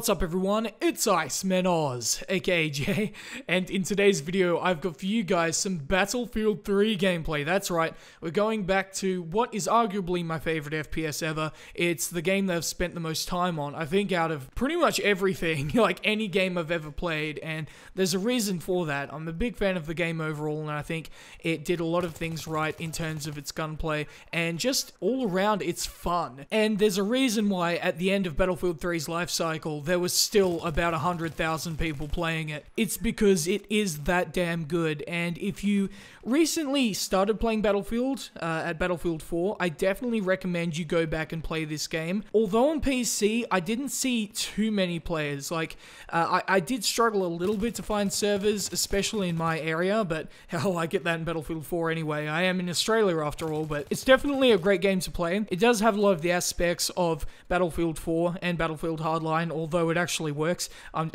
What's up everyone, it's Iceman Oz, aka Jay, and in today's video I've got for you guys some Battlefield 3 gameplay. That's right, we're going back to what is arguably my favorite FPS ever. It's the game that I've spent the most time on, I think out of pretty much everything, like any game I've ever played, and there's a reason for that. I'm a big fan of the game overall, and I think it did a lot of things right in terms of its gunplay, and just all around it's fun. And there's a reason why at the end of Battlefield 3's life cycle, there was still about 100,000 people playing it. It's because it is that damn good, and if you recently started playing Battlefield at Battlefield 4, I definitely recommend you go back and play this game. Although on PC, I didn't see too many players. Like, I did struggle a little bit to find servers, especially in my area, but hell, I get that in Battlefield 4 anyway. I am in Australia after all, but it's definitely a great game to play. It does have a lot of the aspects of Battlefield 4 and Battlefield Hardline, although it actually works. I'm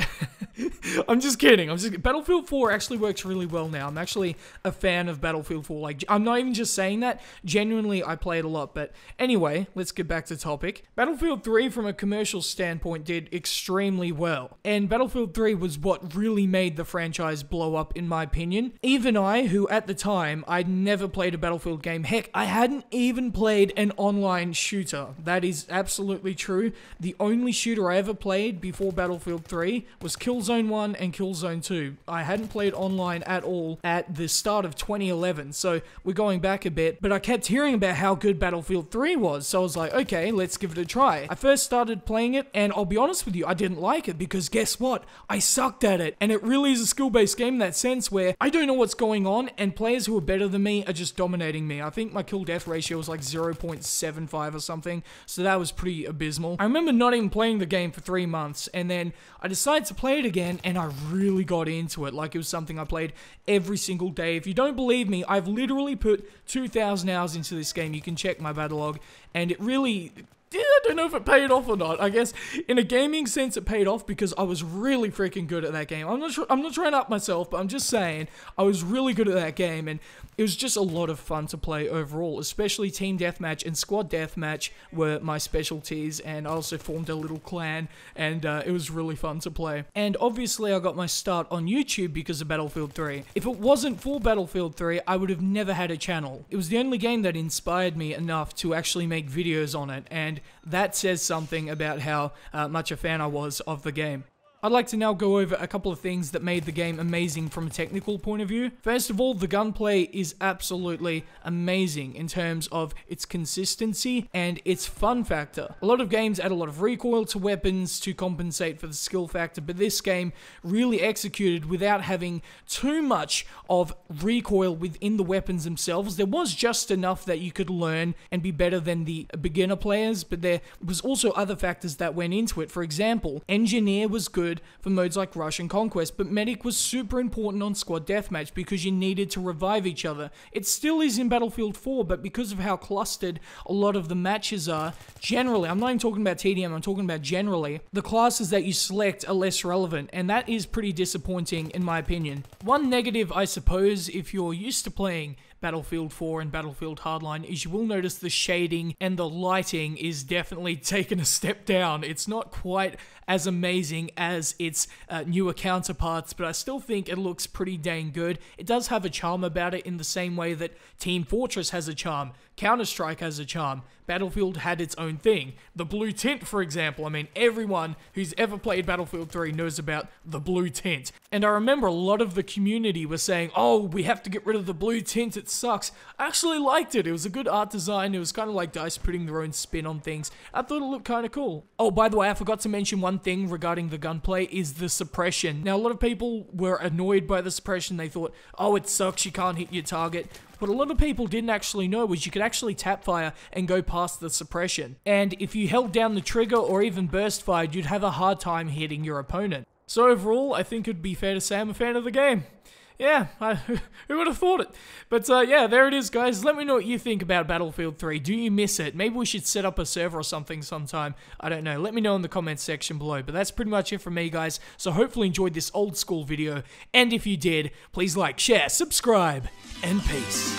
just kidding. Battlefield 4 actually works really well now. I'm actually a fan of Battlefield 4. Like, I'm not even just saying that. Genuinely, I play it a lot. But anyway, let's get back to topic. Battlefield 3, from a commercial standpoint, did extremely well. And Battlefield 3 was what really made the franchise blow up, in my opinion. Even I, who at the time, I'd never played a Battlefield game. Heck, I hadn't even played an online shooter. That is absolutely true. The only shooter I ever played before Battlefield 3 was Killzone 1 and Killzone 2. I hadn't played online at all at the start of 2011, so we're going back a bit, but I kept hearing about how good Battlefield 3 was, so I was like, okay, let's give it a try. I first started playing it, and I'll be honest with you, I didn't like it, because guess what? I sucked at it, and it really is a skill-based game in that sense where I don't know what's going on, and players who are better than me are just dominating me. I think my kill-death ratio was like 0.75 or something, so that was pretty abysmal. I remember not even playing the game for 3 months, and then I decided to play it again, and I really got into it. Like, it was something I played every single day. If you don't believe me, I've literally put 2,000 hours into this game. You can check my battlelog, and it really... I don't know if it paid off or not. I guess in a gaming sense it paid off because I was really freaking good at that game. I'm not trying to up myself, but I'm just saying I was really good at that game, and it was just a lot of fun to play overall. Especially team deathmatch and squad deathmatch were my specialties, and I also formed a little clan, and it was really fun to play. And obviously I got my start on YouTube because of Battlefield 3. If it wasn't for Battlefield 3, I would have never had a channel. It was the only game that inspired me enough to actually make videos on it, and that says something about how much a fan I was of the game. I'd like to now go over a couple of things that made the game amazing from a technical point of view. First of all, the gunplay is absolutely amazing in terms of its consistency and its fun factor. A lot of games add a lot of recoil to weapons to compensate for the skill factor, but this game really executed without having too much of recoil within the weapons themselves. There was just enough that you could learn and be better than the beginner players, but there was also other factors that went into it. For example, Engineer was good for modes like Rush and Conquest, but Medic was super important on Squad Deathmatch because you needed to revive each other. It still is in Battlefield 4, but because of how clustered a lot of the matches are, generally, I'm not even talking about TDM, I'm talking about generally, the classes that you select are less relevant, and that is pretty disappointing in my opinion. One negative, I suppose, if you're used to playing Battlefield 4 and Battlefield Hardline, is you will notice the shading and the lighting is definitely taken a step down. It's not quite as amazing as its newer counterparts, but I still think it looks pretty dang good. It does have a charm about it in the same way that Team Fortress has a charm, Counter-Strike has a charm, Battlefield had its own thing. The blue tint, for example, I mean, everyone who's ever played Battlefield 3 knows about the blue tint. And I remember a lot of the community was saying, oh, we have to get rid of the blue tint, it sucks. I actually liked it. It was a good art design. It was kind of like DICE putting their own spin on things. I thought it looked kind of cool. Oh, by the way, I forgot to mention one thing regarding the gunplay is the suppression. Now, a lot of people were annoyed by the suppression. They thought, oh, it sucks, you can't hit your target. What a lot of people didn't actually know was you could actually tap fire and go past the suppression. And if you held down the trigger or even burst fired, you'd have a hard time hitting your opponent. So overall, I think it'd be fair to say I'm a fan of the game. Yeah, who would have thought it? But yeah, there it is, guys. Let me know what you think about Battlefield 3. Do you miss it? Maybe we should set up a server or something sometime. I don't know. Let me know in the comments section below. But that's pretty much it from me, guys. So hopefully you enjoyed this old school video. And if you did, please like, share, subscribe, and peace.